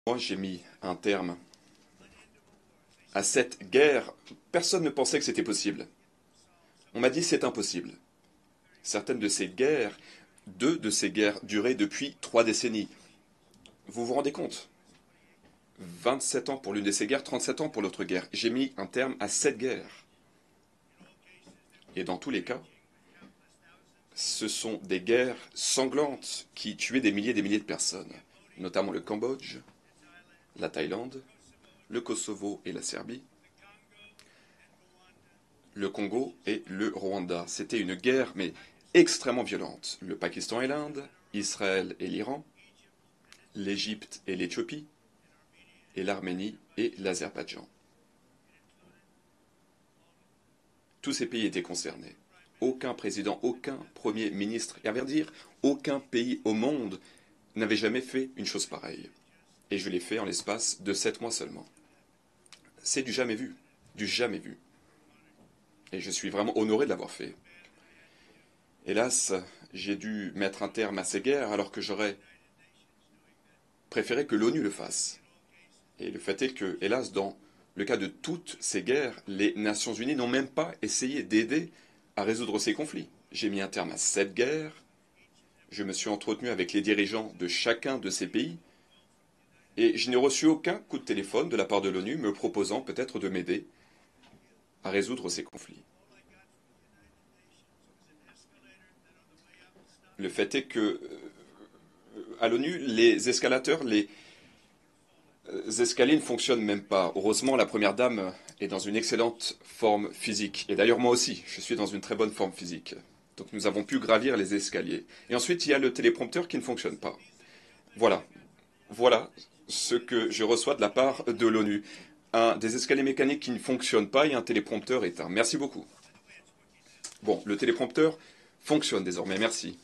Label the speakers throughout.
Speaker 1: Moi, j'ai mis un terme à cette guerre. Personne ne pensait que c'était possible. On m'a dit c'est impossible. Certaines de ces guerres, deux de ces guerres duraient depuis 3 décennies. Vous vous rendez compte? 27 ans pour l'une de ces guerres, 37 ans pour l'autre guerre. J'ai mis un terme à cette guerre. Et dans tous les cas, ce sont des guerres sanglantes qui tuaient des milliers de personnes, notamment le Cambodge, la Thaïlande, le Kosovo et la Serbie, le Congo et le Rwanda. C'était une guerre, mais extrêmement violente. Le Pakistan et l'Inde, Israël et l'Iran, l'Égypte et l'Éthiopie, et l'Arménie et l'Azerbaïdjan. Tous ces pays étaient concernés. Aucun président, aucun premier ministre, et à vrai dire, aucun pays au monde n'avait jamais fait une chose pareille. Et je l'ai fait en l'espace de 7 mois seulement. C'est du jamais vu. Du jamais vu. Et je suis vraiment honoré de l'avoir fait. Hélas, j'ai dû mettre un terme à ces guerres alors que j'aurais préféré que l'ONU le fasse. Et le fait est que, hélas, dans le cas de toutes ces guerres, les Nations Unies n'ont même pas essayé d'aider à résoudre ces conflits. J'ai mis un terme à cette guerre, je me suis entretenu avec les dirigeants de chacun de ces pays, et je n'ai reçu aucun coup de téléphone de la part de l'ONU me proposant peut-être de m'aider à résoudre ces conflits. Le fait est que, à l'ONU, les escalateurs, les escaliers ne fonctionnent même pas. Heureusement, la première dame est dans une excellente forme physique. Et d'ailleurs, moi aussi, je suis dans une très bonne forme physique. Donc nous avons pu gravir les escaliers. Et ensuite, il y a le téléprompteur qui ne fonctionne pas. Voilà. Voilà ce que je reçois de la part de l'ONU. Des escaliers mécaniques qui ne fonctionnent pas et un téléprompteur éteint. Merci beaucoup. Bon, le téléprompteur fonctionne désormais. Merci.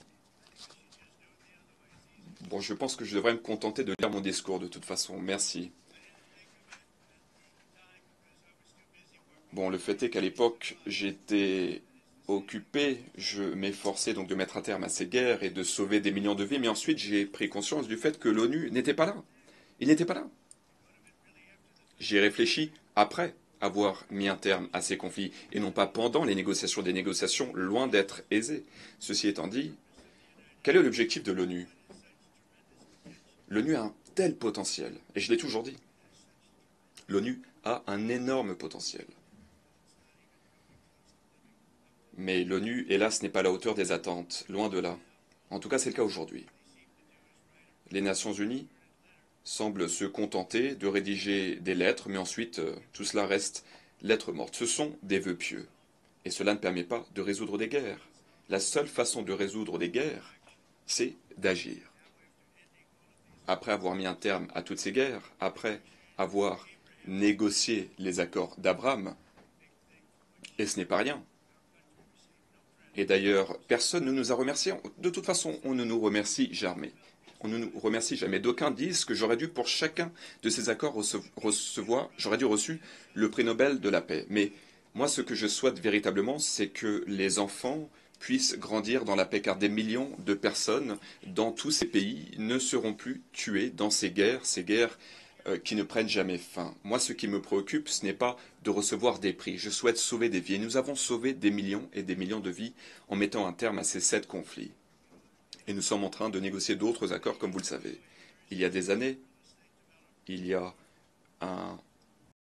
Speaker 1: Bon, je pense que je devrais me contenter de lire mon discours de toute façon. Merci. Bon, le fait est qu'à l'époque, j'étais occupé, je m'efforçais donc de mettre un terme à ces guerres et de sauver des millions de vies, mais ensuite j'ai pris conscience du fait que l'ONU n'était pas là. Il n'était pas là. J'y ai réfléchi après avoir mis un terme à ces conflits, et non pas pendant les négociations, des négociations loin d'être aisées. Ceci étant dit, quel est l'objectif de l'ONU? L'ONU a un tel potentiel, et je l'ai toujours dit. L'ONU a un énorme potentiel. Mais l'ONU, hélas, n'est pas à la hauteur des attentes, loin de là. En tout cas, c'est le cas aujourd'hui. Les Nations Unies semblent se contenter de rédiger des lettres, mais ensuite, tout cela reste lettres mortes. Ce sont des vœux pieux. Et cela ne permet pas de résoudre des guerres. La seule façon de résoudre des guerres, c'est d'agir. Après avoir mis un terme à toutes ces guerres, après avoir négocié les accords d'Abraham, et ce n'est pas rien. Et d'ailleurs, personne ne nous a remerciés. De toute façon, on ne nous remercie jamais. On ne nous remercie jamais. D'aucuns disent que j'aurais dû, pour chacun de ces accords, j'aurais dû reçu le prix Nobel de la paix. Mais moi, ce que je souhaite véritablement, c'est que les enfants puissent grandir dans la paix, car des millions de personnes dans tous ces pays ne seront plus tuées dans ces guerres qui ne prennent jamais fin. Moi, ce qui me préoccupe, ce n'est pas de recevoir des prix. Je souhaite sauver des vies. Et nous avons sauvé des millions et des millions de vies en mettant un terme à ces 7 conflits. Et nous sommes en train de négocier d'autres accords, comme vous le savez. Il y a des années, il y a